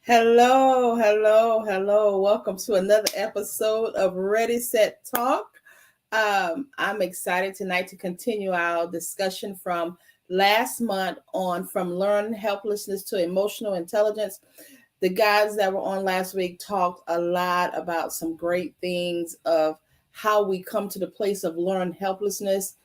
Hello, hello, hello. Welcome to another episode of Ready, Set, Talk. I'm excited tonight to continue our discussion from last month on from learned helplessness to emotional intelligence. The guys that were on last week talked a lot about some great things of how we come to the place of learned helplessness,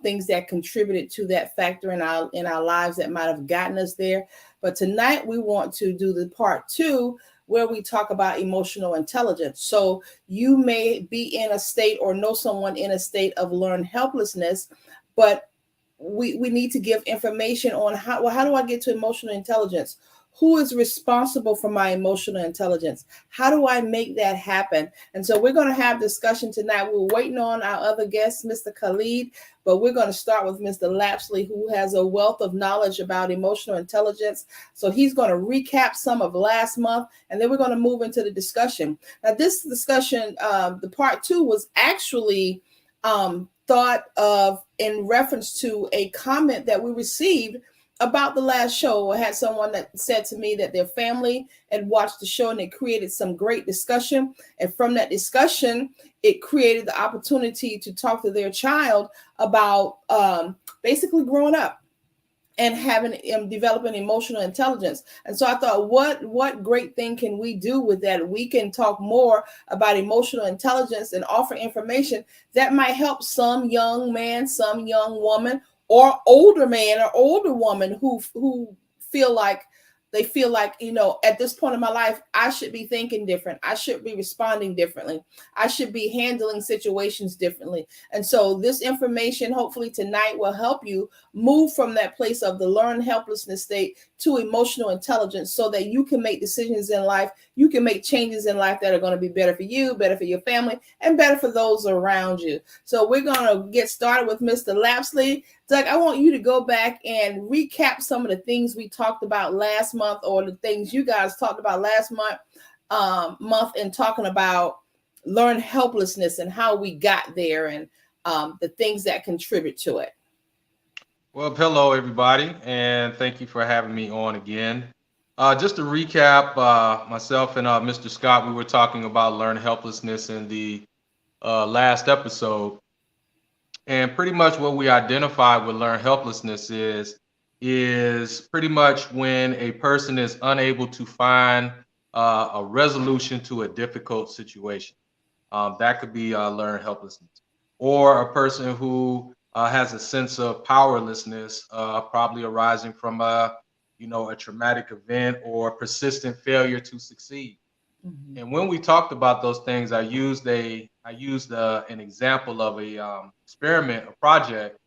things that contributed to that factor in our lives that might have gotten us there. But tonight we want to do the part two where we talk about emotional intelligence. So you may be in a state or know someone in a state of learned helplessness, but we need to give information on how do I get to emotional intelligence? Who is responsible for my emotional intelligence? How do I make that happen? And so we're going to have discussion tonight. We're waiting on our other guest, Mr. Khalid, but we're going to start with Mr. Lapsley, who has a wealth of knowledge about emotional intelligence. So he's going to recap some of last month, and then we're going to move into the discussion. Now, this discussion, the part two, was actually thought of in reference to a comment that we received about the last show. I had someone that said to me that their family had watched the show and it created some great discussion. And from that discussion, it created the opportunity to talk to their child about basically growing up and having developing emotional intelligence. And so I thought, what great thing can we do with that? We can talk more about emotional intelligence and offer information that might help some young man, some young woman, or older man or older woman who feel like at this point in my life, I should be thinking different. I should be responding differently. I should be handling situations differently. And so this information, hopefully tonight, will help you move from that place of the learned helplessness state to emotional intelligence so that you can make decisions in life. You can make changes in life that are going to be better for you, better for your family, and better for those around you. So we're going to get started with Mr. Lapsley. Doug, I want you to go back and recap some of the things we talked about last month, or the things you guys talked about last month and talking about learned helplessness and how we got there, and the things that contribute to it. Well, hello everybody, and thank you for having me on again. Just to recap, myself and Mr. Scott, we were talking about learned helplessness in the last episode, and pretty much what we identified with learned helplessness is pretty much when a person is unable to find a resolution to a difficult situation. That could be learned helplessness, or a person who has a sense of powerlessness, probably arising from a traumatic event or persistent failure to succeed. Mhm. And when we talked about those things, I used an example of a experiment, a project,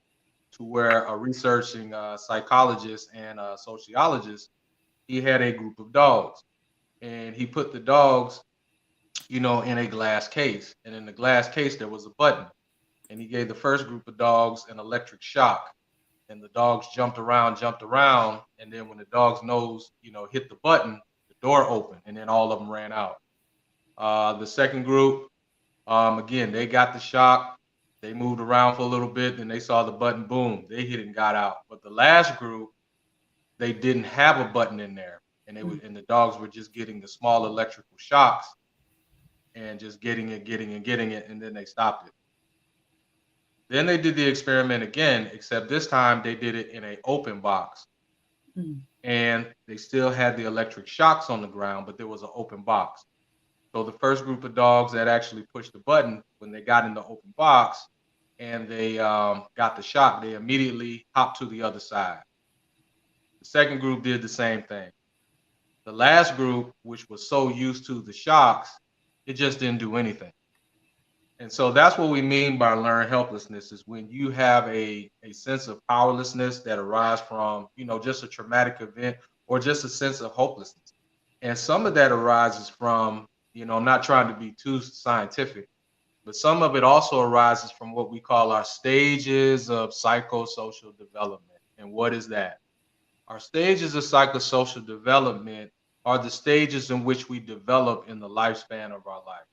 to where a researching psychologist and a sociologist, he had a group of dogs, and he put the dogs, in a glass case, and in the glass case there was a button, and he gave the first group of dogs an electric shock, and the dogs jumped around, and then when the dog's nose, hit the button, the door opened, and then all of them ran out. The second group, again, they got the shock. They moved around for a little bit, then they saw the button, boom, they hit it and got out. But the last group, they didn't have a button in there, and the dogs were just getting the small electrical shocks and just getting it, and then they stopped it. Then they did the experiment again, except this time they did it in an open box, Mm. and they still had the electric shocks on the ground, but there was an open box. So the first group of dogs that actually pushed the button, when they got in the open box and they got the shock, they immediately hopped to the other side. The second group did the same thing. The last group, which was so used to the shocks, it just didn't do anything. And so that's what we mean by learned helplessness, is when you have a sense of powerlessness that arises from, just a traumatic event or just a sense of hopelessness. And some of that arises from, I'm not trying to be too scientific, but some of it also arises from what we call our stages of psychosocial development. And what is that? Our stages of psychosocial development are the stages in which we develop in the lifespan of our life.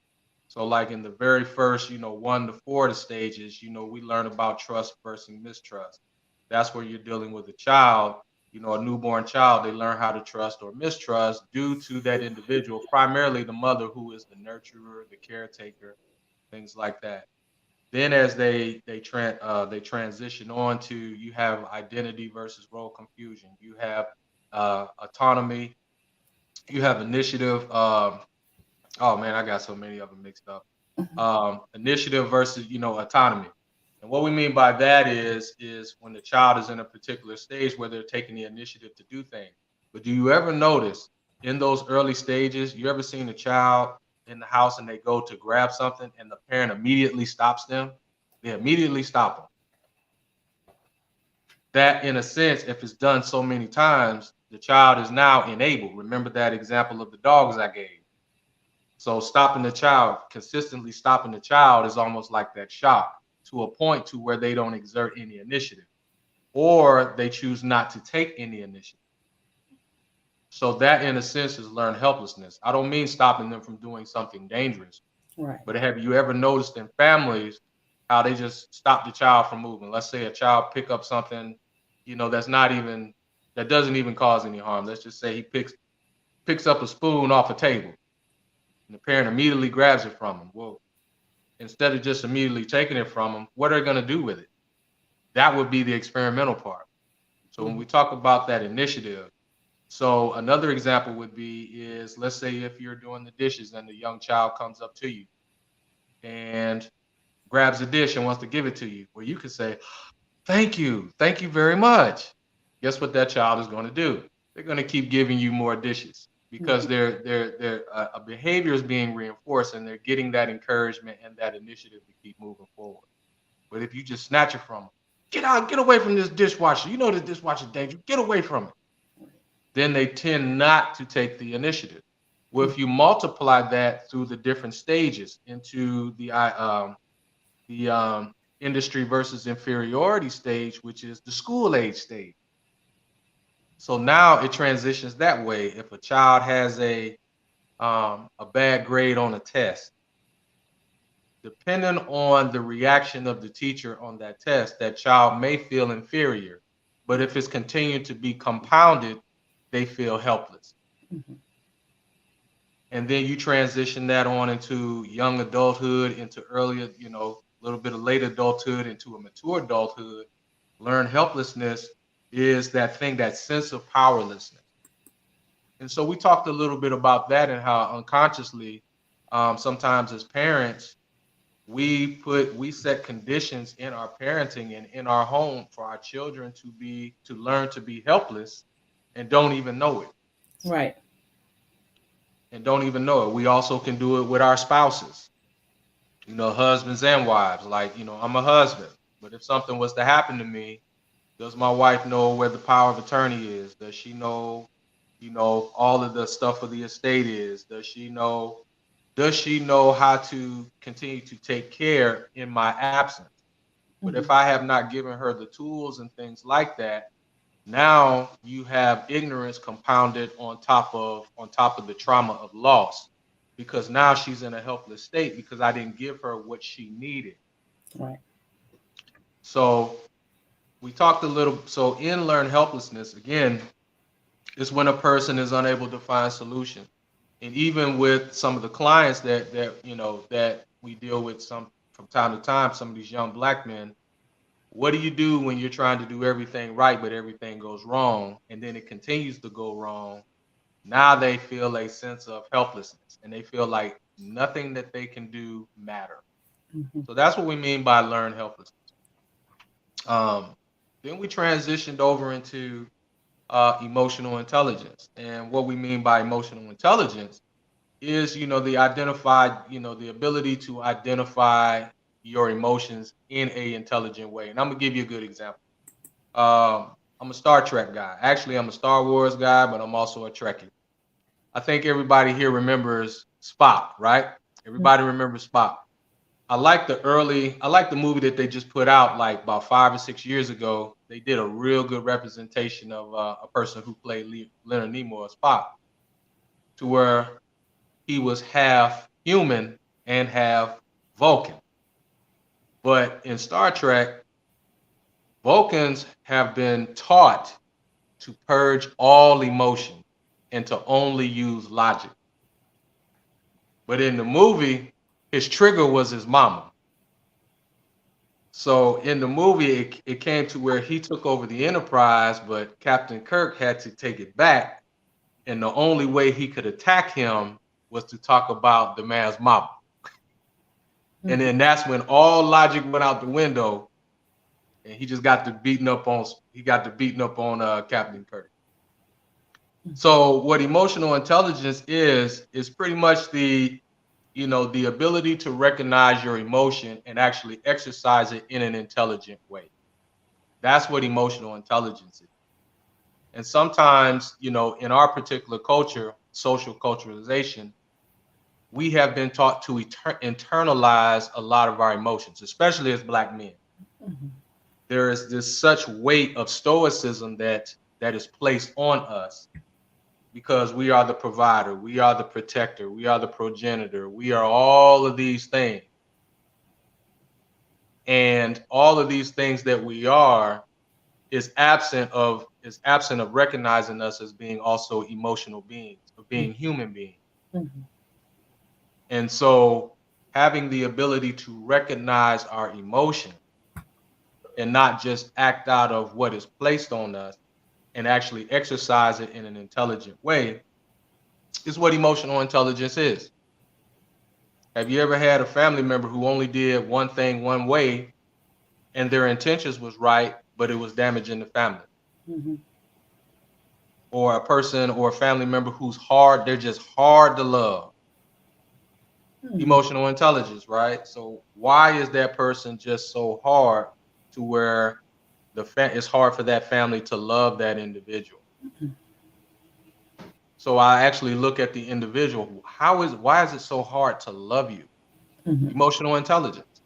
So, like in the very first, 1 to 4 stages, we learn about trust versus mistrust. That's where you're dealing with a child. a newborn child, they learn how to trust or mistrust due to that individual, primarily the mother, who is the nurturer, the caretaker, things like that. Then as they transition on to, you have identity versus role confusion. You have autonomy. You have initiative. Oh man, I got so many of them mixed up. Initiative versus autonomy. And what we mean by that is when the child is in a particular stage where they're taking the initiative to do things. But do you ever notice in those early stages, you ever seen a child in the house and they go to grab something and the parent immediately stops them? They immediately stop them. That, in a sense, if it's done so many times, the child is now enabled. Remember that example of the dogs I gave. So stopping the child, consistently stopping the child, is almost like that shock to a point to where they don't exert any initiative, or they choose not to take any initiative. So that, in a sense, is learned helplessness. I don't mean stopping them from doing something dangerous, Right. but have you ever noticed in families how they just stop the child from moving? Let's say a child pick up something, that's not even, that doesn't even cause any harm. Let's just say he picks up a spoon off a table, and the parent immediately grabs it from him. Well, instead of just immediately taking it from them, what are they going to do with it? That would be the experimental part. So when we talk about that initiative, so another example would be is, let's say if you're doing the dishes and the young child comes up to you and grabs a dish and wants to give it to you. Well, you could say, thank you very much. Guess what that child is going to do? They're going to keep giving you more dishes because their a behavior is being reinforced and they're getting that encouragement and that initiative to keep moving forward. But if you just snatch it from them, get away from this dishwasher. You know the dishwasher is dangerous. Get away from it. Then they tend not to take the initiative. Well, if you multiply that through the different stages into the industry versus inferiority stage, which is the school age stage. So now it transitions that way. If a child has a bad grade on a test, depending on the reaction of the teacher on that test, that child may feel inferior. But if it's continued to be compounded, they feel helpless. Mm-hmm. And then you transition that on into young adulthood, into earlier, a little bit of late adulthood, into a mature adulthood. Learn helplessness is that thing, that sense of powerlessness. And so we talked a little bit about that and how unconsciously, sometimes as parents, we set conditions in our parenting and in our home for our children to learn to be helpless and don't even know it. Right. And don't even know it. We also can do it with our spouses, husbands and wives. Like, I'm a husband, but if something was to happen to me, does my wife know where the power of attorney is? Does she know, all of the stuff of the estate is? Does she know how to continue to take care in my absence? But if Mm-hmm. I have not given her the tools and things like that, now you have ignorance compounded on top of the trauma of loss, because now she's in a helpless state because I didn't give her what she needed. Right. So we talked a little. So in learned helplessness, again, is when a person is unable to find solution. And even with some of the clients that we deal with some from time to time, some of these young black men, what do you do when you're trying to do everything right, but everything goes wrong, and then it continues to go wrong? Now they feel a sense of helplessness, and they feel like nothing that they can do matter. Mm-hmm. So that's what we mean by learned helplessness. Um, then we transitioned over into emotional intelligence, and what we mean by emotional intelligence is, the ability to identify your emotions in a intelligent way. And I'm gonna give you a good example. I'm a Star Trek guy. Actually, I'm a Star Wars guy, but I'm also a Trekkie. I think everybody here remembers Spock, right? Everybody remembers Spock. I like the movie that they just put out like about 5 or 6 years ago. They did a real good representation of a person who played Leonard Nimoy as Spock, to where he was half human and half Vulcan. But in Star Trek, Vulcans have been taught to purge all emotion and to only use logic. But in the movie, his trigger was his mama. So in the movie, it came to where he took over the Enterprise, but Captain Kirk had to take it back. And the only way he could attack him was to talk about the man's mama. And then that's when all logic went out the window, and he just got to beating up on Captain Kirk. So what emotional intelligence is pretty much the ability to recognize your emotion and actually exercise it in an intelligent way. That's what emotional intelligence is. And sometimes, in our particular culture, social culturalization, we have been taught to internalize a lot of our emotions, especially as Black men. Mm-hmm. There is this such weight of stoicism that is placed on us because we are the provider, we are the protector, we are the progenitor, we are all of these things. And all of these things that we are is absent of recognizing us as being also emotional beings, of being human beings. Mm-hmm. And so having the ability to recognize our emotion and not just act out of what is placed on us and actually exercise it in an intelligent way is what emotional intelligence is. Have you ever had a family member who only did one thing one way and their intentions was right, but it was damaging the family? Mm-hmm. Or a person or a family member who's they're just hard to love. Mm-hmm. Emotional intelligence, right? So why is that person just so hard to where it's hard for that family to love that individual? Mm-hmm. So I actually look at the individual. Why is it so hard to love you? Mm-hmm. Emotional intelligence.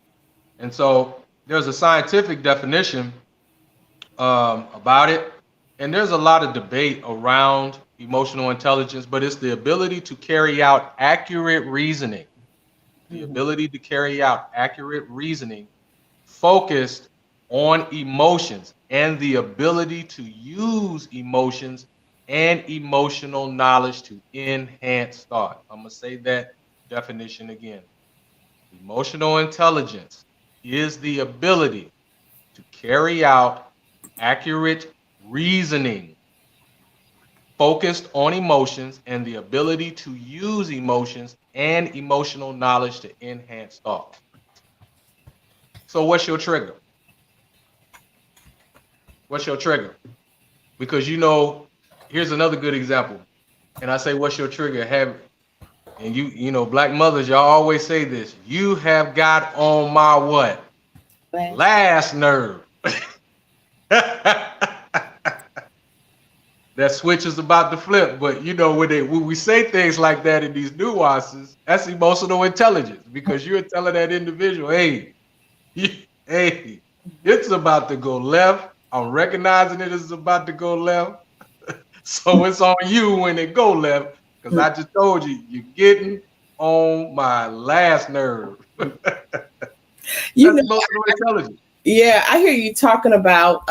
And so there's a scientific definition about it. And there's a lot of debate around emotional intelligence, but it's the ability to carry out accurate reasoning. The ability to carry out accurate reasoning focused on emotions and the ability to use emotions and emotional knowledge to enhance thought. I'm going to say that definition again. Emotional intelligence is the ability to carry out accurate reasoning focused on emotions and the ability to use emotions and emotional knowledge to enhance thought. So what's your trigger? What's your trigger? Because here's another good example. And I say, what's your trigger? Black mothers, y'all always say this. You have got on my what? Last nerve. That switch is about to flip, but when we say things like that in these nuances, that's emotional intelligence because you're telling that individual, hey, it's about to go left. I'm recognizing it is about to go left. So it's on you when it go left because I just told you, you're getting on my last nerve. That's emotional intelligence. Yeah, I hear you talking about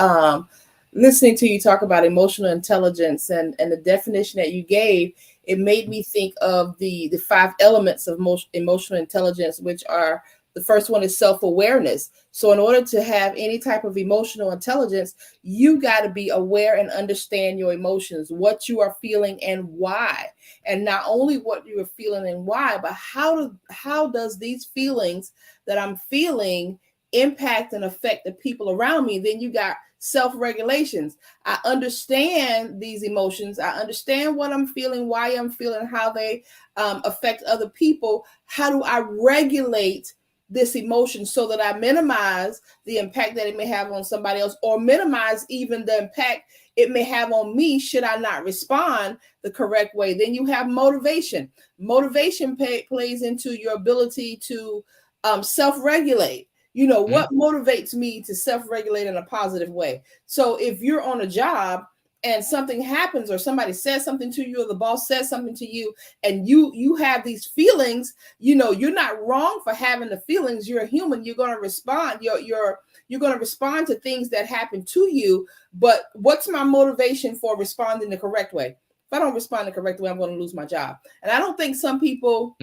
listening to you talk about emotional intelligence and the definition that you gave. It made me think of the 5 elements of emotional intelligence, which are, the first one is self-awareness. So in order to have any type of emotional intelligence, you got to be aware and understand your emotions, what you are feeling and why. And not only what you are feeling and why, but how does these feelings that I'm feeling impact and affect the people around me? Then you got self-regulations. I understand these emotions. I understand what I'm feeling, why I'm feeling, how they affect other people. How do I regulate this emotion so that I minimize the impact that it may have on somebody else, or minimize even the impact it may have on me should I not respond the correct way? Then you have motivation. Motivation plays into your ability to self-regulate. What motivates me to self-regulate in a positive way? So if you're on a job and something happens, or somebody says something to you, or the boss says something to you, and you have these feelings, you're not wrong for having the feelings. You're a human. You're going to respond. You're going to respond to things that happen to you. But what's my motivation for responding the correct way? If I don't respond the correct way, I'm going to lose my job. And I don't think some people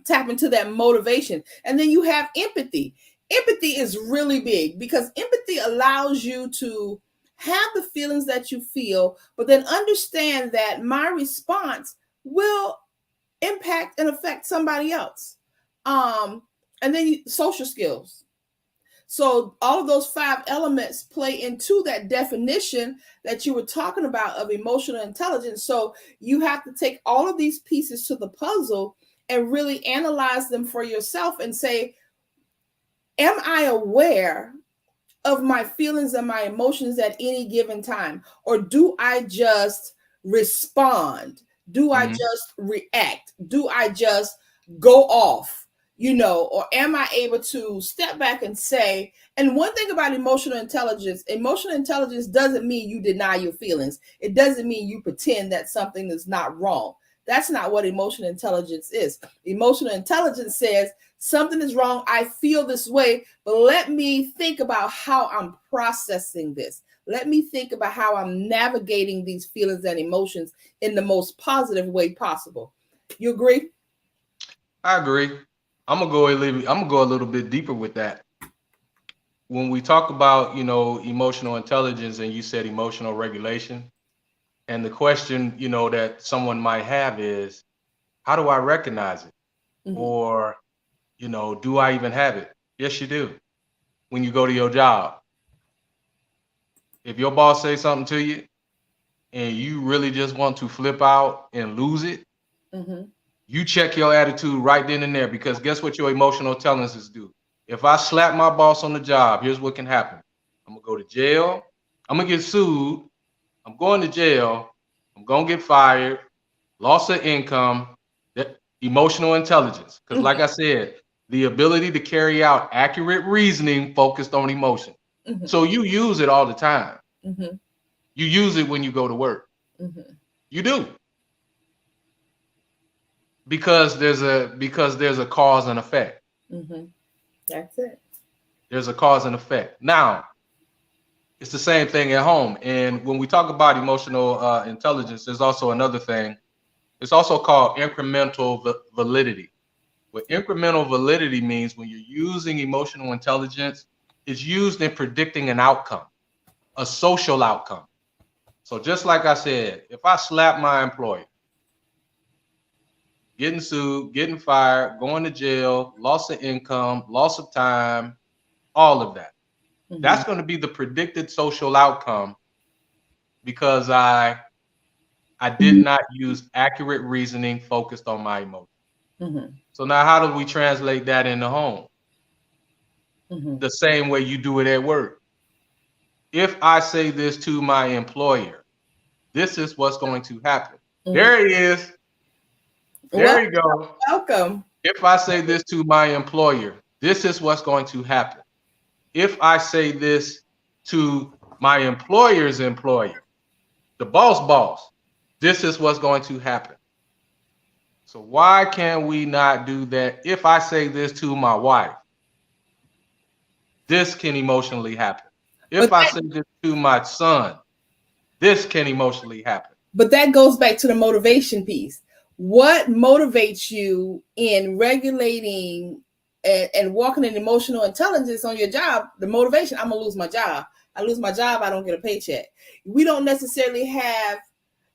tap into that motivation. And then you have empathy. Empathy is really big because empathy allows you to have the feelings that you feel, but then understand that my response will impact and affect somebody else. And then social skills. So all of those 5 elements play into that definition that you were talking about of emotional intelligence. So you have to take all of these pieces to the puzzle and really analyze them for yourself and say, am I aware of my feelings and my emotions at any given time? Or do I just respond? Do I just react? Do I just go off? Or am I able to step back and say, and one thing about emotional intelligence doesn't mean you deny your feelings. It doesn't mean you pretend that something is not wrong. That's not what emotional intelligence is. Emotional intelligence says something is wrong. I feel this way, but let me think about how I'm processing this. Let me think about how I'm navigating these feelings and emotions in the most positive way possible. You agree? I agree. I'm gonna go a little bit deeper with that. When we talk about, emotional intelligence, and you said emotional regulation, and the question, that someone might have is, how do I recognize it? Or, do I even have it? Yes, you do. When you go to your job, if your boss says something to you and you really just want to flip out and lose it, you check your attitude right then and there, because guess what your emotional intelligence do? If I slap my boss on the job, here's what can happen. I'm gonna go to jail. I'm gonna get sued. I'm going to jail. I'm gonna get fired. Loss of income. That emotional intelligence. Because like I said, the ability to carry out accurate reasoning focused on emotion. So you use it all the time. You use it when you go to work. You do. Because there's a cause and effect. That's it. There's a cause and effect. Now, it's the same thing at home. And when we talk about emotional intelligence, there's also another thing. It's also called incremental validity. What incremental validity means, when you're using emotional intelligence, it's used in predicting an outcome, a social outcome. So just like I said, if I slap my employer, getting sued, getting fired, going to jail, loss of income, loss of time, all of that. That's going to be the predicted social outcome, because I did not use accurate reasoning focused on my emotions. So now how do we translate that in the home? The same way you do it at work. If I say this to my employer, this is what's going to happen. There he is. There you go. Welcome. If I say this to my employer, this is what's going to happen. If I say this to my employer's employer, the boss, this is what's going to happen. So why can we not do that? If I say this to my wife, this can emotionally happen. If I say this to my son, this can emotionally happen. But that goes back to the motivation piece. What motivates you in regulating and walking in emotional intelligence on your job? The motivation: I'm gonna lose my job. I lose my job, I don't get a paycheck. We don't necessarily have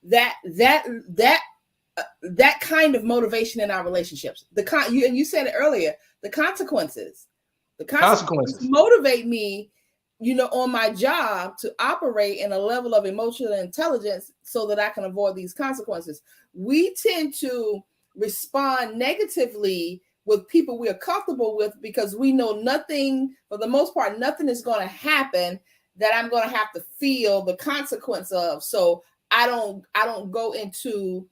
that kind of motivation in our relationships. You said it earlier. The consequences motivate me, on my job, to operate in a level of emotional intelligence so that I can avoid these consequences. We tend to respond negatively with people we are comfortable with because we know nothing, for the most part, nothing is going to happen that I'm going to have to feel the consequence of. So I don't go into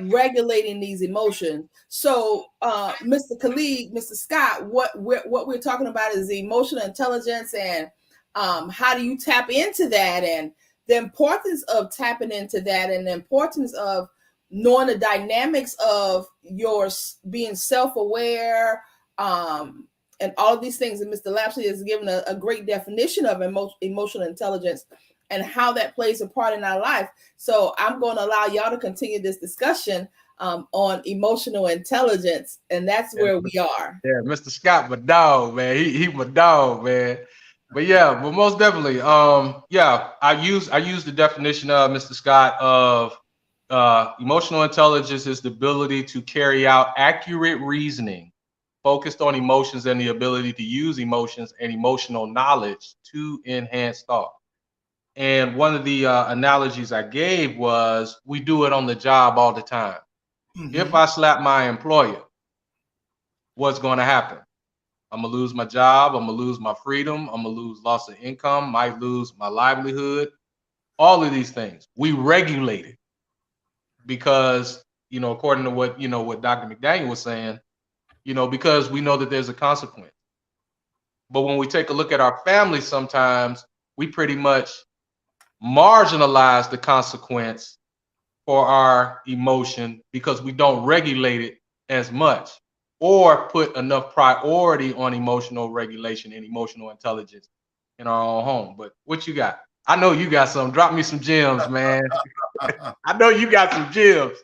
regulating these emotions. So, Mr. Khalid, Mr. Scott, what we're talking about is the emotional intelligence, and how do you tap into that, and the importance of tapping into that, and the importance of knowing the dynamics of your being self-aware, and all of these things. And Mr. Lapsley has given a great definition of emotional intelligence and how that plays a part in our life. So I'm going to allow y'all to continue this discussion on emotional intelligence, and that's where we are. Yeah, Mr. Scott, my dog, man. He my dog, man. But yeah, but most definitely, yeah, I use the definition of Mr. Scott of emotional intelligence is the ability to carry out accurate reasoning focused on emotions and the ability to use emotions and emotional knowledge to enhance thought. And one of the analogies I gave was we do it on the job all the time. Mm-hmm. If I slap my employer, what's going to happen? I'm going to lose my job. I'm going to lose my freedom. I'm going to lose loss of income, might lose my livelihood, all of these things. We regulate it because, according to what Dr. McDaniel was saying, because we know that there's a consequence. But when we take a look at our families, sometimes we pretty much marginalize the consequence for our emotion because we don't regulate it as much or put enough priority on emotional regulation and emotional intelligence in our own home. But what you got? I know you got some. Drop me some gems, man. I know you got some gems.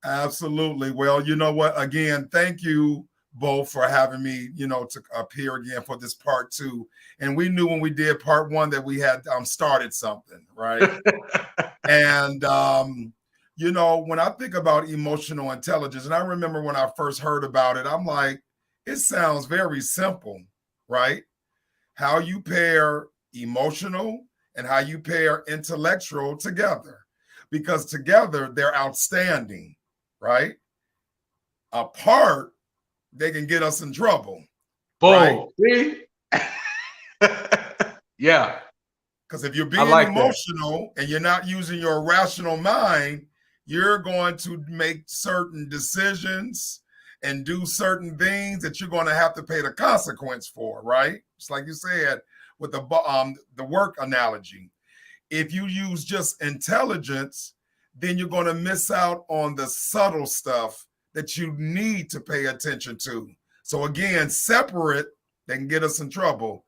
Absolutely. Well, you know what? Again, thank you both for having me, to appear again for this part 2. And we knew when we did part 1 that we had started something, right? And, when I think about emotional intelligence, and I remember when I first heard about it, I'm like, it sounds very simple, right? How you pair emotional and how you pair intellectual together, because together they're outstanding, right? Apart, they can get us in trouble. Boom. Right? Yeah. Because if you're being emotional and you're not using your rational mind, you're going to make certain decisions and do certain things that you're going to have to pay the consequence for, right? Just like you said with the work analogy. If you use just intelligence, then you're going to miss out on the subtle stuff that you need to pay attention to. So again, separate, they can get us in trouble.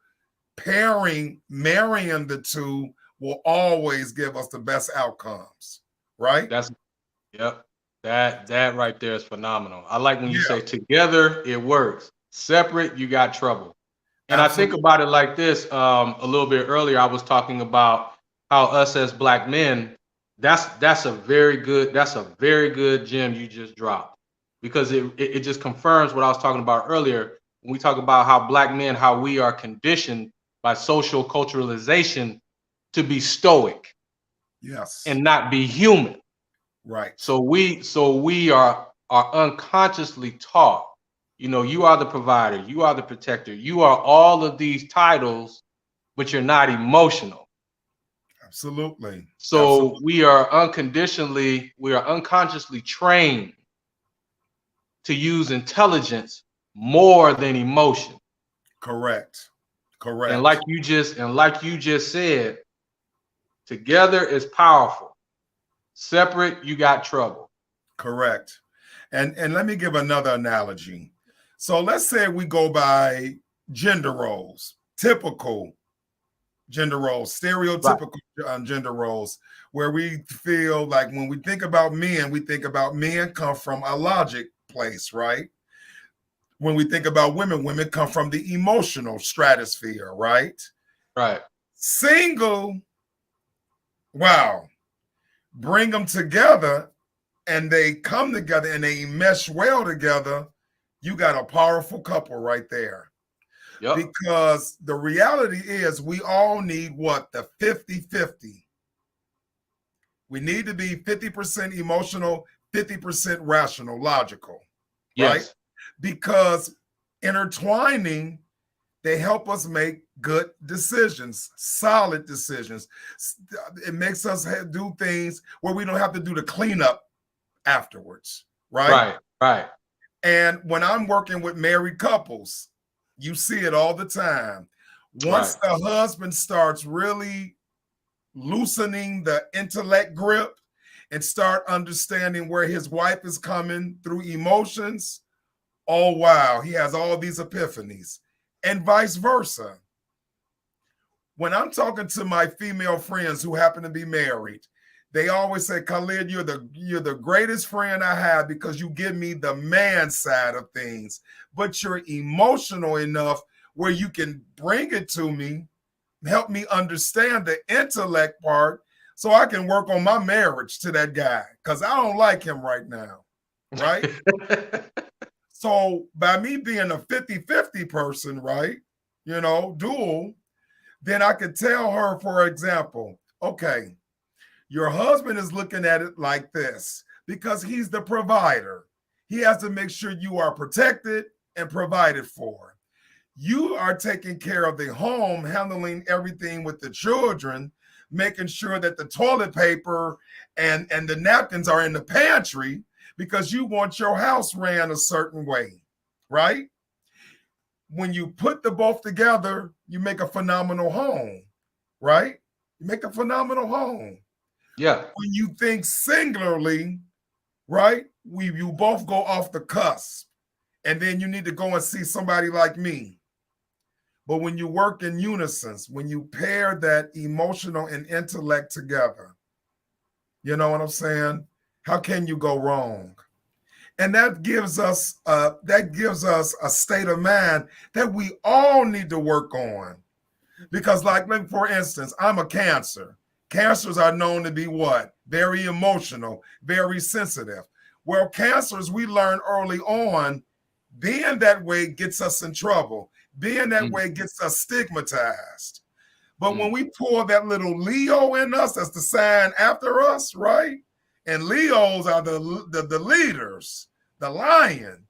Marrying the two will always give us the best outcomes, right? Yep. That right there is phenomenal. I like when you say together it works. Separate, you got trouble. And absolutely. I think about it like this. A little bit earlier, I was talking about how us as Black men, that's a very good gem you just dropped, because it just confirms what I was talking about earlier when we talk about how Black men, how we are conditioned by social culturalization to be stoic, yes, and not be human. Right. So we are unconsciously taught, you are the provider, you are the protector, you are all of these titles, but you're not emotional. Absolutely. So absolutely. we are unconsciously trained to use intelligence more than emotion. Correct. And like you just said, together is powerful. Separate, you got trouble. Correct. And let me give another analogy. So let's say we go by gender roles, typical gender roles, stereotypical gender roles, where we feel like when we think about men come from a logic place, right? When we think about women come from the emotional stratosphere, right? Right. Single, wow, bring them together and they come together and they mesh well together, you got a powerful couple right there. Yep. Because the reality is we all need what? The 50-50. We need to be 50% emotional, 50% rational, logical, right? Yes. Because intertwining, they help us make good decisions, solid decisions. It makes us do things where we don't have to do the cleanup afterwards, right? Right. And when I'm working with married couples, you see it all the time. Once the husband starts really loosening the intellect grip and start understanding where his wife is coming through emotions, oh wow, he has all these epiphanies. and vice versa. When I'm talking to my female friends who happen to be married, they always say, Khalid, you're the greatest friend I have because you give me the man side of things, but you're emotional enough where you can bring it to me, help me understand the intellect part so I can work on my marriage to that guy because I don't like him right now, right? So by me being a 50-50 person, right, dual, then I could tell her, for example, okay, your husband is looking at it like this because he's the provider. He has to make sure you are protected and provided for. You are taking care of the home, handling everything with the children, making sure that the toilet paper and the napkins are in the pantry because you want your house ran a certain way, right? When you put the both together, you make a phenomenal home, right? You make a phenomenal home. Yeah. When you think singularly, right? You both go off the cusp, and then you need to go and see somebody like me. But when you work in unison, when you pair that emotional and intellect together, you know what I'm saying? How can you go wrong? And that gives us a state of mind that we all need to work on. Because, like, for instance, I'm a Cancer. Cancers are known to be what? Very emotional, very sensitive. Well, Cancers, we learn early on, being that way gets us in trouble. Being that way gets us stigmatized. But when we pull that little Leo in us, that's the sign after us, right? And Leos are the leaders, the lion.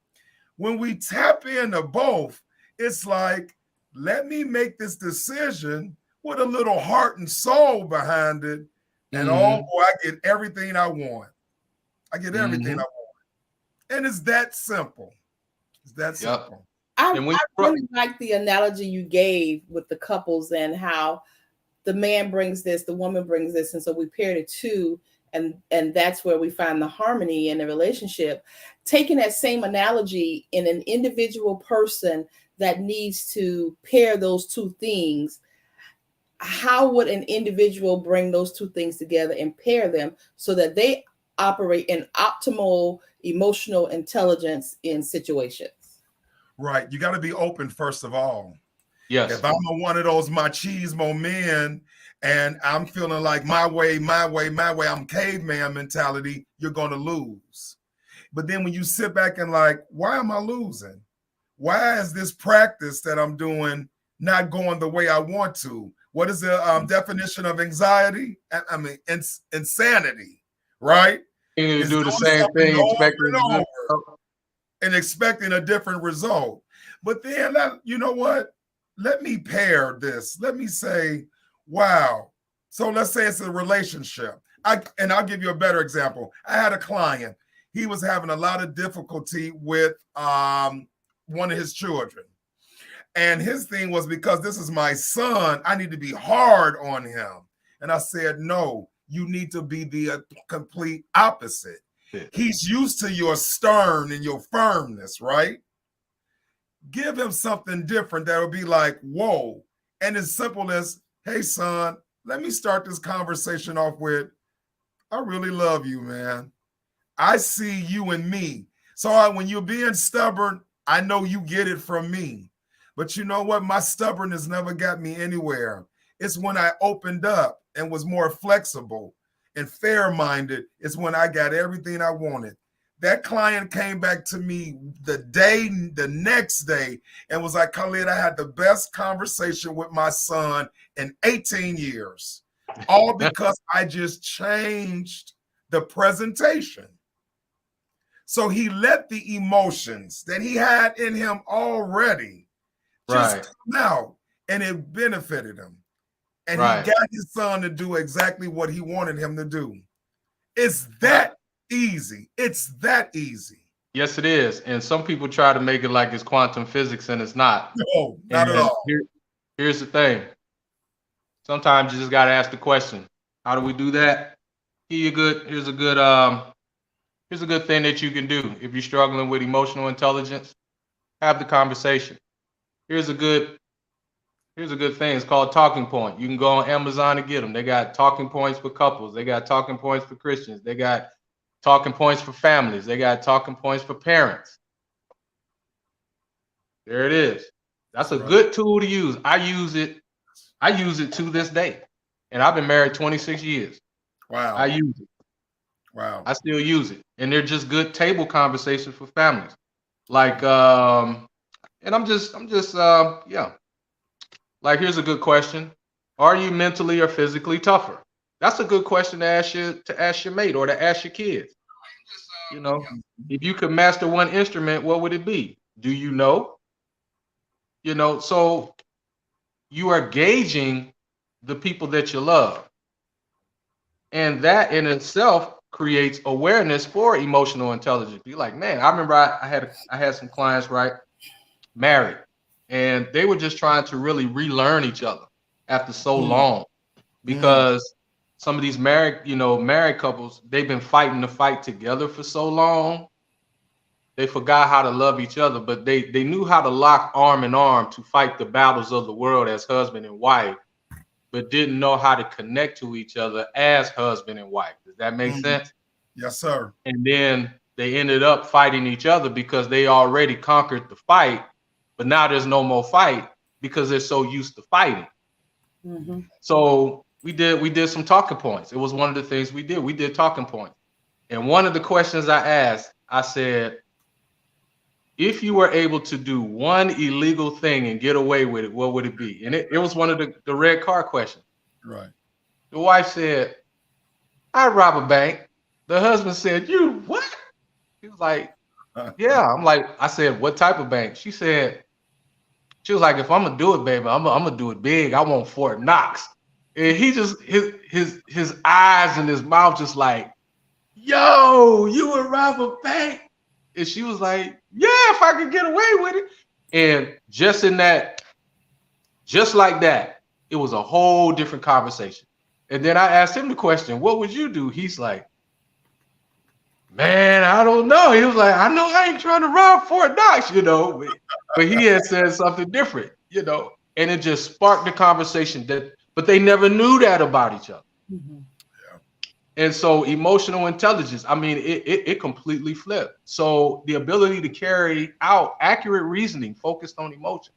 When we tap into both, it's like, let me make this decision with a little heart and soul behind it. And oh boy, I get everything I want. I get everything I want. And it's that simple. It's that simple. I really like the analogy you gave with the couples and how the man brings this, the woman brings this, and so we pair the two, and that's where we find the harmony in the relationship. Taking that same analogy in an individual person that needs to pair those two things, how would an individual bring those two things together and pair them so that they operate in optimal emotional intelligence in situations? Right. You got to be open, first of all. Yes. If I'm one of those machismo men and I'm feeling like my way, I'm caveman mentality, you're going to lose. But then when you sit back and like, why am I losing? Why is this practice that I'm doing not going the way I want to? What is the definition of anxiety? I mean, insanity, right? You do the same thing, expecting a different result. But then, you know what? Let me pair this. Let me say, wow. So let's say it's a relationship. I'll give you a better example. I had a client. He was having a lot of difficulty with one of his children. And his thing was, because this is my son, I need to be hard on him. And I said, no, you need to be the complete opposite. He's used to your stern and your firmness, right? Give him something different that will be like, whoa. And as simple as, hey, son, let me start this conversation off with, I really love you, man. I see you and me. So when you're being stubborn, I know you get it from me. But you know what? My stubbornness never got me anywhere. It's when I opened up and was more flexible and fair-minded, it's when I got everything I wanted. That client came back to me the next day and was like, Khalid, I had the best conversation with my son in 18 years, all because I just changed the presentation. So he let the emotions that he had in him already just come out, and it benefited him. And he got his son to do exactly what he wanted him to do. It's that easy. It's that easy. Yes, it is. And some people try to make it like it's quantum physics, and it's not. No, not at all. Here's the thing. Sometimes you just got to ask the question, how do we do that? Here's a good thing that you can do. If you're struggling with emotional intelligence, have the conversation. here's a good thing. It's called Talking Point. You can go on Amazon and get them. They got talking points for couples. They got talking points for Christians. They got talking points for families. They got talking points for parents. There it is. That's a good tool to use. I use it to this day. And I've been married 26 years. Wow. I use it. Wow. I still use it. And they're just good table conversations for families. Like, and I'm just, yeah. Like, here's a good question. Are you mentally or physically tougher? That's a good question to ask your mate or to ask your kids. You know, if you could master one instrument, what would it be? Do you know? You know, so you are gauging the people that you love. And that in itself creates awareness for emotional intelligence. You're like, man, I remember I had some clients, right, married, and they were just trying to really relearn each other after so long, because some of these married couples, they've been fighting the fight together for so long. They forgot how to love each other, but they knew how to lock arm in arm to fight the battles of the world as husband and wife, but didn't know how to connect to each other as husband and wife. Does that make sense? Yes, sir. And then they ended up fighting each other because they already conquered the fight, but now there's no more fight because they're so used to fighting. So we did some talking points. It was one of the things we did. We did talking points. And one of the questions I asked, I said, if you were able to do one illegal thing and get away with it, what would it be? And it was one of the red card questions. Right. The wife said, I'd rob a bank. The husband said, you what? He was like, yeah. I said, what type of bank? She was like, if I'm gonna do it, baby, I'm gonna do it big. I want Fort Knox. And he just, his eyes and his mouth just like, yo, you would rob a bank? And she was like, yeah, if I could get away with it. And just like that, it was a whole different conversation. And then I asked him the question, what would you do? He's like, man, I don't know. He was like, I know I ain't trying to rob Fort Knox, but he had said something different, and it just sparked the conversation but they never knew that about each other. And so emotional intelligence, I mean, it completely flipped. So the ability to carry out accurate reasoning focused on emotion.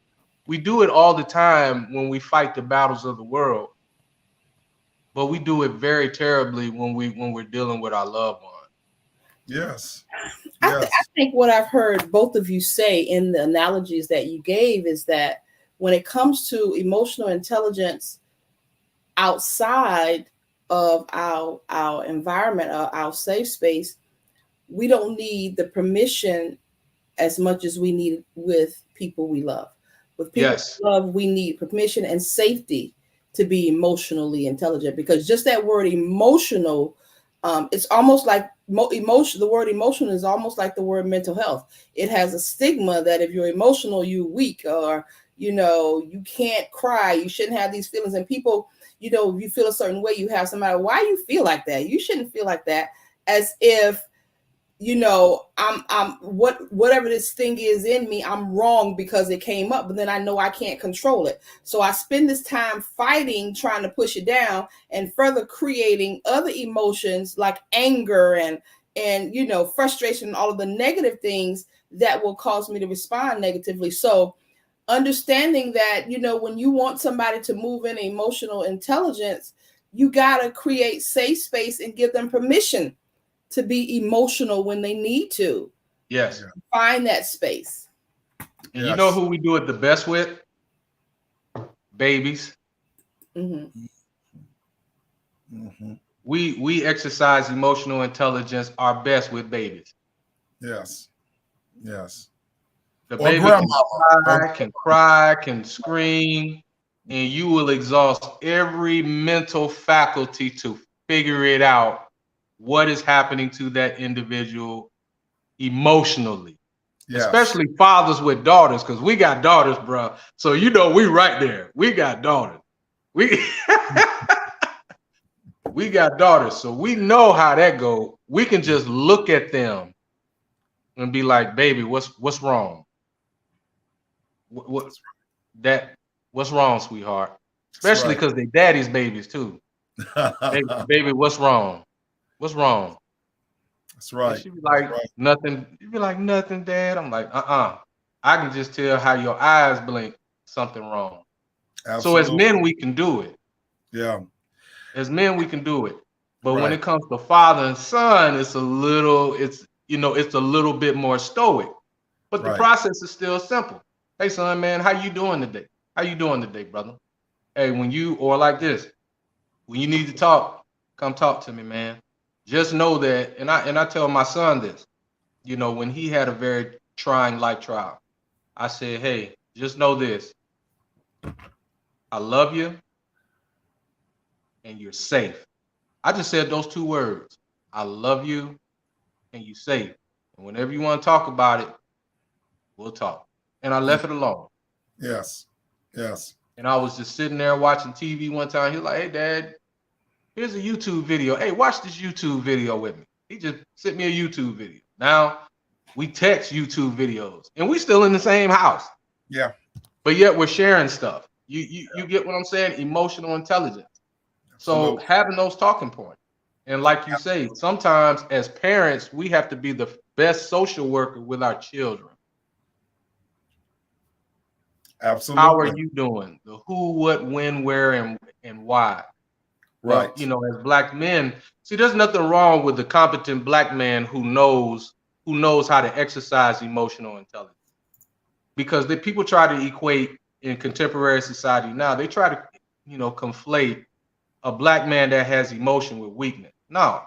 We do it all the time when we fight the battles of the world, but we do it very terribly when we're dealing with our loved one. Yes. I think what I've heard both of you say in the analogies that you gave is that when it comes to emotional intelligence outside of our environment, our safe space, we don't need the permission as much as we need with people we love. With people we love, we need permission and safety to be emotionally intelligent, because just that word emotional, it's almost like emotion. The word emotional is almost like the word mental health. It has a stigma that if you're emotional, you're weak, or you can't cry, you shouldn't have these feelings. And people, if you feel a certain way, you have somebody, why you feel like that? You shouldn't feel like that. As if, I'm whatever this thing is in me, I'm wrong because it came up, but then I know I can't control it. So I spend this time fighting, trying to push it down, and further creating other emotions like anger and frustration, and all of the negative things that will cause me to respond negatively. So understanding that, when you want somebody to move in emotional intelligence, you got to create safe space and give them permission to be emotional when they need to. Yes. Find that space. And you know who we do it the best with? Babies. We exercise emotional intelligence our best with babies. Yes. The baby can cry, can scream, and you will exhaust every mental faculty to figure it out, what is happening to that individual emotionally. Especially fathers with daughters, because we got daughters, bro. So we right there. We got daughters. We got daughters, so we know how that go. We can just look at them and be like, baby, what's wrong? that what's wrong, sweetheart? That's Especially right. because they daddy's babies too. Baby, what's wrong? What's wrong? That's And right. she be That's like, right. nothing. You be like, nothing, Dad. I'm like, I can just tell how your eyes blink, something wrong. So as Absolutely. men, we can do it. Yeah. As men, we can do it. But when Right. it comes to father and son, it's a little bit more stoic. But the Right. process is still simple. Hey, son, man, how you doing today? How you doing today, brother? Hey, or like this, when you need to talk, come talk to me, man. Just know that, and I tell my son this, when he had a very trying life trial, I said, hey, just know this. I love you and you're safe. I just said those two words. I love you and you're safe. And whenever you want to talk about it, we'll talk. And I left it alone. Yes. Yes. And I was just sitting there watching TV one time. He was like, hey, Dad, here's a YouTube video. Hey, watch this YouTube video with me. He just sent me a YouTube video. Now we text YouTube videos and we still in the same house. Yeah. But yet we're sharing stuff. You get what I'm saying? Emotional intelligence. So Absolutely. having those talking points. And like you say, sometimes as parents, we have to be the best social worker with our children. Absolutely. How are you doing? The who, what, when, where, and why. Right. Well, as black men, see, there's nothing wrong with the competent black man who knows how to exercise emotional intelligence. Because people try to equate in contemporary society now, they try to, conflate a black man that has emotion with weakness. No.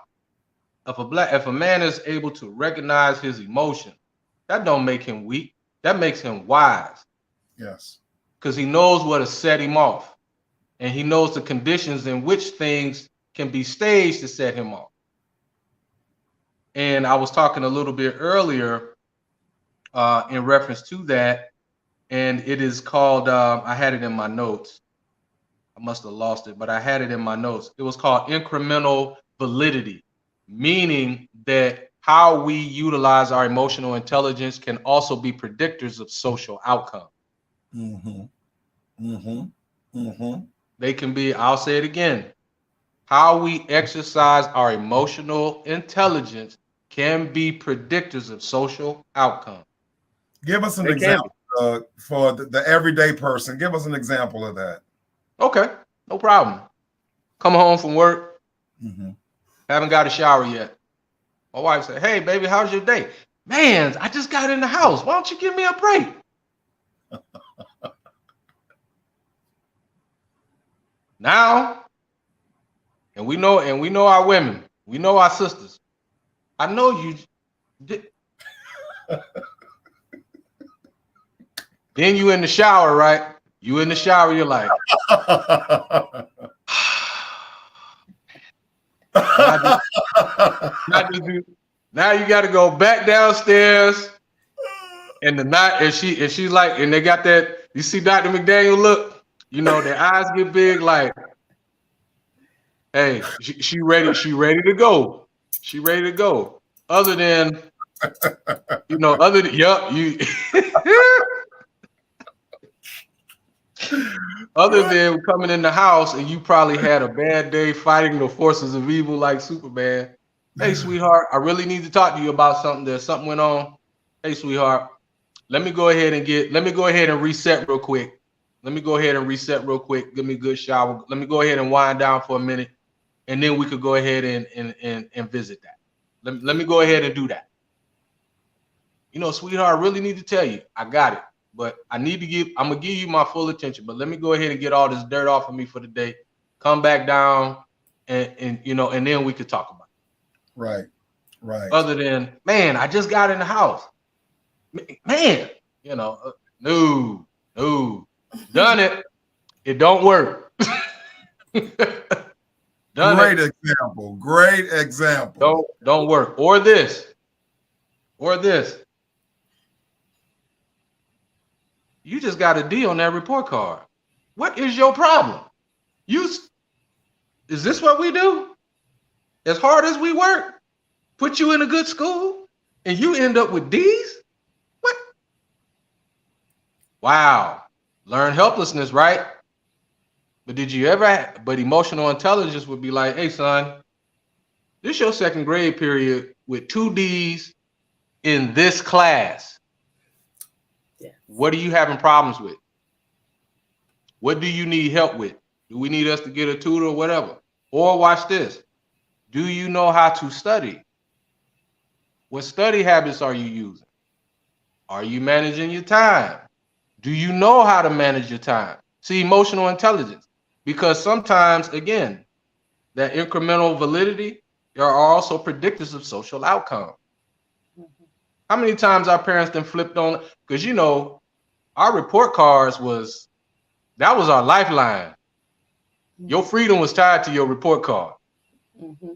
If a man is able to recognize his emotion, that don't make him weak. That makes him wise. Yes. Because he knows what to set him off. And he knows the conditions in which things can be staged to set him off. And I was talking a little bit earlier in reference to that, and it is called, I had it in my notes. I must have lost it, but I had it in my notes. It was called incremental validity, meaning that how we utilize our emotional intelligence can also be predictors of social outcome. Mm-hmm. Mm-hmm. Mm-hmm. They can be, I'll say it again, how we exercise our emotional intelligence can be predictors of social outcome. Give us an They can be. example for the everyday person. Give us an example of that. Okay, no problem. Come home from work, Mm-hmm. haven't got a shower yet. My wife said, hey, baby, how's your day? Man, I just got in the house. Why don't you give me a break? Now, and we know our women, we know our sisters. I know you did. Then you in the shower, right? You in the shower, you're like, now you got to go back downstairs, and she's like, and they got that. You see Dr. McDaniel look, their eyes get big, like, hey, she ready to go. She ready to go. Other than, you. Other than coming in the house and you probably had a bad day fighting the forces of evil like Superman. Hey, sweetheart, I really need to talk to you about something. There's something went on. Hey, sweetheart, let me go ahead and reset real quick. Give me a good shower. Let me go ahead and wind down for a minute. And then we could go ahead and visit that. Let me go ahead and do that. Sweetheart, I really need to tell you, I got it. But I'm gonna give you my full attention. But let me go ahead and get all this dirt off of me for the day. Come back down and then we could talk about it. Right. Other than, man, I just got in the house. Man, no. Done it. It don't work. Great example. Don't work. Or this. You just got a D on that report card. What is your problem? Is this what we do? As hard as we work, put you in a good school, and you end up with D's? What? Wow. Learn helplessness, right? But did you ever? But emotional intelligence would be like, hey, son, this is your second grade period with 2 Ds in this class. Yeah. What are you having problems with? What do you need help with? Do we need us to get a tutor or whatever? Or watch this. Do you know how to study? What study habits are you using? Are you managing your time? Do you know how to manage your time? See, emotional intelligence. Because sometimes, again, that incremental validity, there are also predictors of social outcome. How many times our parents then flipped on? Because our report cards was our lifeline. Your freedom was tied to your report card. Mm-hmm.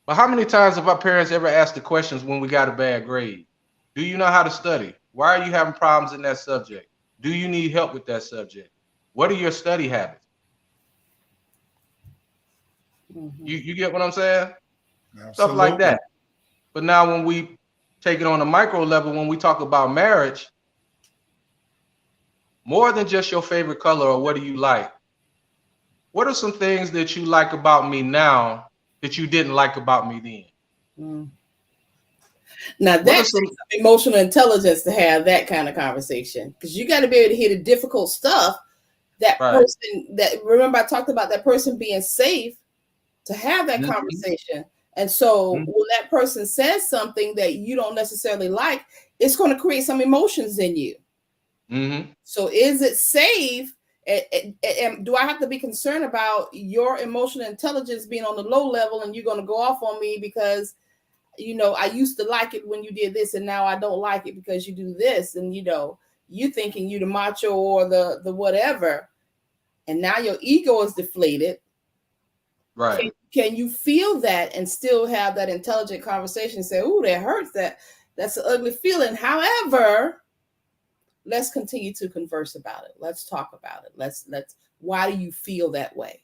But how many times have our parents ever asked the questions when we got a bad grade? Do you know how to study? Why are you having problems in that subject? Do you need help with that subject? What are your study habits? Mm-hmm. You get what I'm saying? Stuff like Absolutely. that. But now when we take it on a micro level, when we talk about marriage, more than just your favorite color or what do you like, what are some things that you like about me now that you didn't like about me then? Mm. Now that What are takes some some emotional intelligence to have that kind of conversation, because you got to be able to hear the difficult stuff. That right? person, that, remember I talked about that person being safe to have that Mm-hmm. conversation. And so when that person says something that you don't necessarily like, it's going to create some emotions in you. Mm-hmm. So is it safe? And do I have to be concerned about your emotional intelligence being on the low level and you're going to go off on me because, I used to like it when you did this and now I don't like it because you do this, and you thinking you the macho or the whatever, and now your ego is deflated. Right. Can you feel that and still have that intelligent conversation and say, "Ooh, that hurts, that's an ugly feeling." However, let's continue to converse about it. Let's talk about it. Let's why do you feel that way?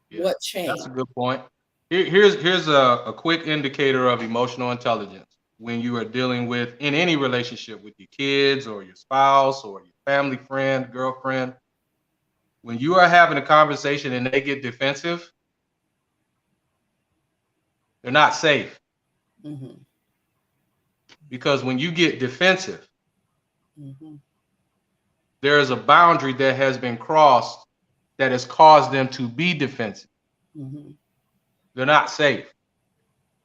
Yeah, What that's changed? a good point. Here's a quick indicator of emotional intelligence when you are dealing with in any relationship with your kids or your spouse or your family friend, girlfriend. When you are having a conversation and they get defensive, they're not safe. Mm-hmm. Because when you get defensive, Mm-hmm. there is a boundary that has been crossed that has caused them to be defensive. Mm-hmm. They're not safe.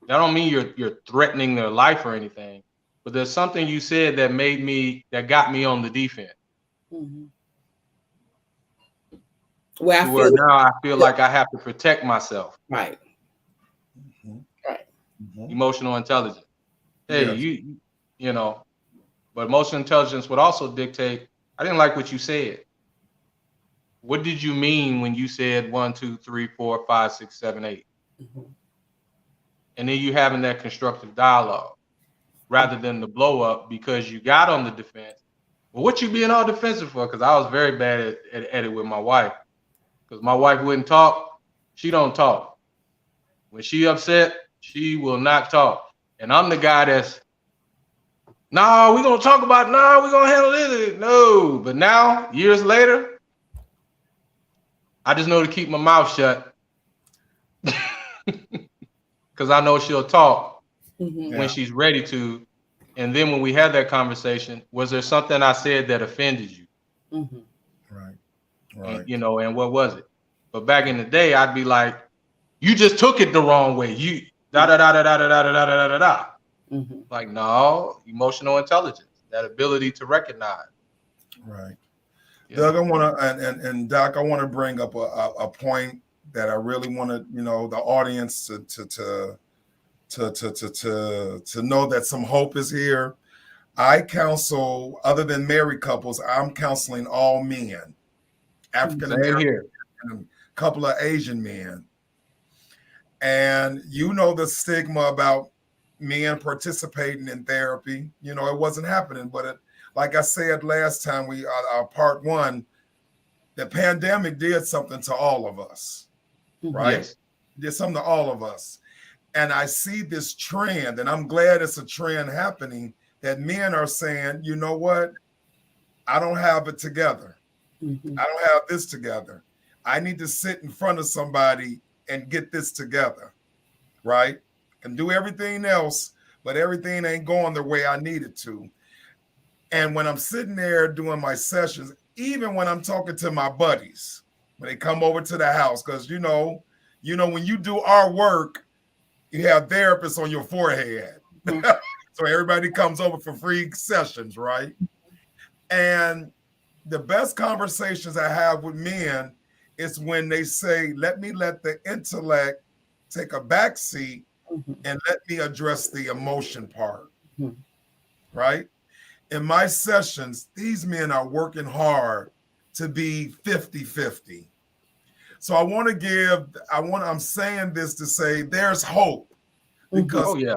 That don't mean you're threatening their life or anything, but there's something you said that got me on the defense Mm-hmm. Where I to where feel now I feel like I have to protect myself. right, Mhm. right. Mhm. Emotional intelligence. Hey, Yes. you know, but emotional intelligence would also dictate. I didn't like what you said. What did you mean when you said 1, 2, 3, 4, 5, 6, 7, 8? Mm-hmm. And then you having that constructive dialogue rather than the blow up because you got on the defense. Well, what you being all defensive for? Because I was very bad at it with my wife. Because my wife wouldn't talk. She don't talk. When she upset, she will not talk. And I'm the guy that's, nah, we're gonna talk about, nah, we're gonna handle this. No. But now, years later, I just know to keep my mouth shut. Because I know she'll talk Mm-hmm. when Yeah. she's ready to. And then when we had that conversation, was there something I said that offended you? Mm-hmm. Right. And Right. and what was it? But back in the day, I'd be like, you just took it the wrong way. You da da da da da da da da da da da. Mm-hmm. Like, no, emotional intelligence, that ability to recognize. Right. You Doug, I know. want to and Doc, I want to bring up a point that I really want to, the audience to know that some hope is here. I counsel, other than married couples, I'm counseling all men, African Same American, here. and a couple of Asian men. And the stigma about men participating in therapy. It wasn't happening, but like I said last time, part one, the pandemic did something to all of us, Mm-hmm. right? Yes. Did something to all of us. And I see this trend, and I'm glad it's a trend happening, that men are saying, you know what? I don't have it together. Mm-hmm. I don't have this together. I need to sit in front of somebody and get this together, right? Can do everything else, but everything ain't going the way I need it to. And when I'm sitting there doing my sessions, even when I'm talking to my buddies, when they come over to the house, because when you do our work, you have therapists on your forehead. Mm-hmm. So everybody comes over for free sessions, right? And the best conversations I have with men is when they say, let the intellect take a back seat Mm-hmm. and let me address the emotion part, Mm-hmm. right? In my sessions, these men are working hard to be 50-50. So I'm saying this to say there's hope, because Oh yeah.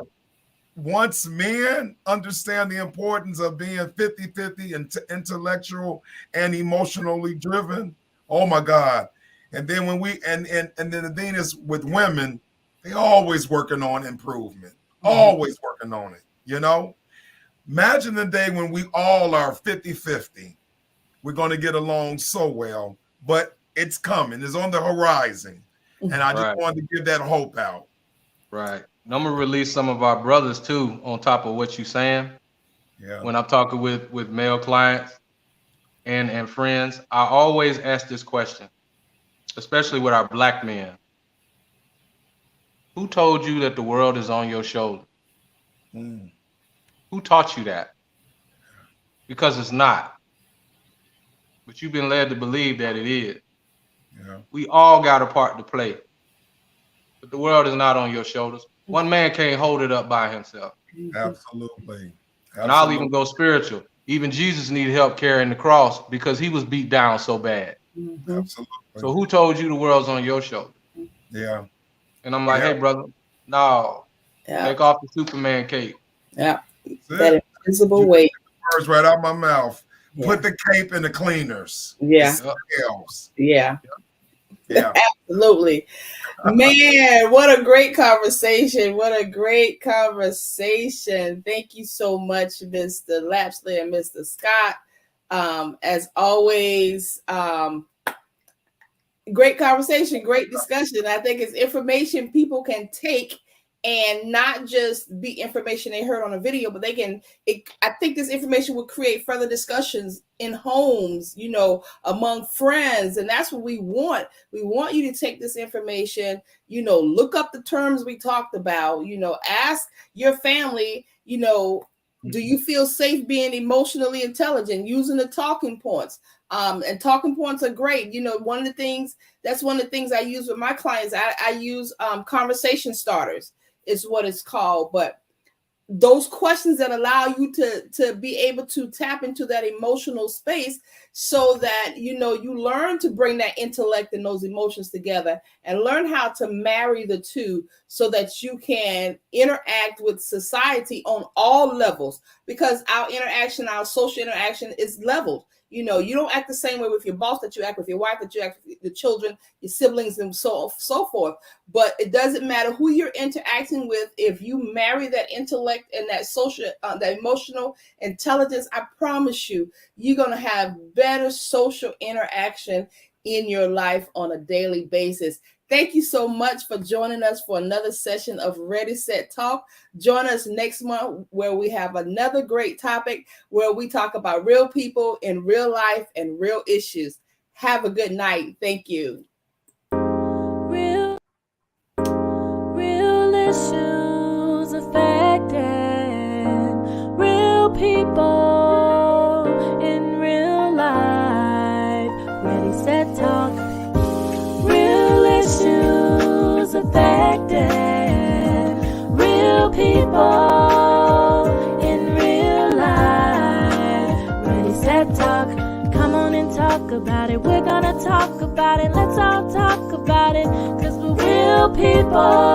once men understand the importance of being 50-50 and intellectual and emotionally driven, oh my God. And then and then the thing is with women, they always working on improvement, always working on it. Imagine the day when we all are 50-50. We're going to get along so well, but it's coming, it's on the horizon. And I just Right. wanted to give that hope out. Right. And I'm gonna release some of our brothers too on top of what you're saying. Yeah. When I'm talking with male clients and friends, I always ask this question, especially with our black men. Who told you that the world is on your shoulder? Mm. Who taught you that? Because it's not. But you've been led to believe that it is. Yeah. We all got a part to play. But the world is not on your shoulders. One man can't hold it up by himself. Absolutely. And I'll even go spiritual. Even Jesus needed help carrying the cross because he was beat down so bad. Mm-hmm. Absolutely. So who told you the world's on your shoulder? Yeah. And I'm like, hey, brother, no, take off the Superman cape. Yeah. That invisible weight. Words right out my mouth. Yeah. Put the cape in the cleaners. Yeah. Yeah. Yeah. Absolutely. Man, what a great conversation. What a great conversation. Thank you so much, Mr. Lapsley and Mr. Scott. As always, great conversation, great discussion. I think it's information people can take and not just be information they heard on a video, but I think this information will create further discussions in homes, among friends. And that's what we want. We want you to take this information, look up the terms we talked about, ask your family, do you feel safe being emotionally intelligent, using the talking points? And talking points are great. One of the things I use with my clients, I use conversation starters is what it's called. But those questions that allow you to be able to tap into that emotional space so that, you learn to bring that intellect and those emotions together and learn how to marry the two so that you can interact with society on all levels, because our social interaction is leveled. You don't act the same way with your boss that you act with your wife, that you act with the children, your siblings, and so forth. But it doesn't matter who you're interacting with. If you marry that intellect and that social, that emotional intelligence, I promise you, you're going to have better social interaction in your life on a daily basis. Thank you so much for joining us for another session of Ready, Set, Talk. Join us next month where we have another great topic where we talk about real people in real life and real issues. Have a good night. Thank you. Real issues affecting real people in real life. Ready, Set, Talk. Real issues affecting real people in real life. Ready, Set, Talk. Come on and talk about it. We're gonna talk about it. Let's all talk about it, 'cause we're real people.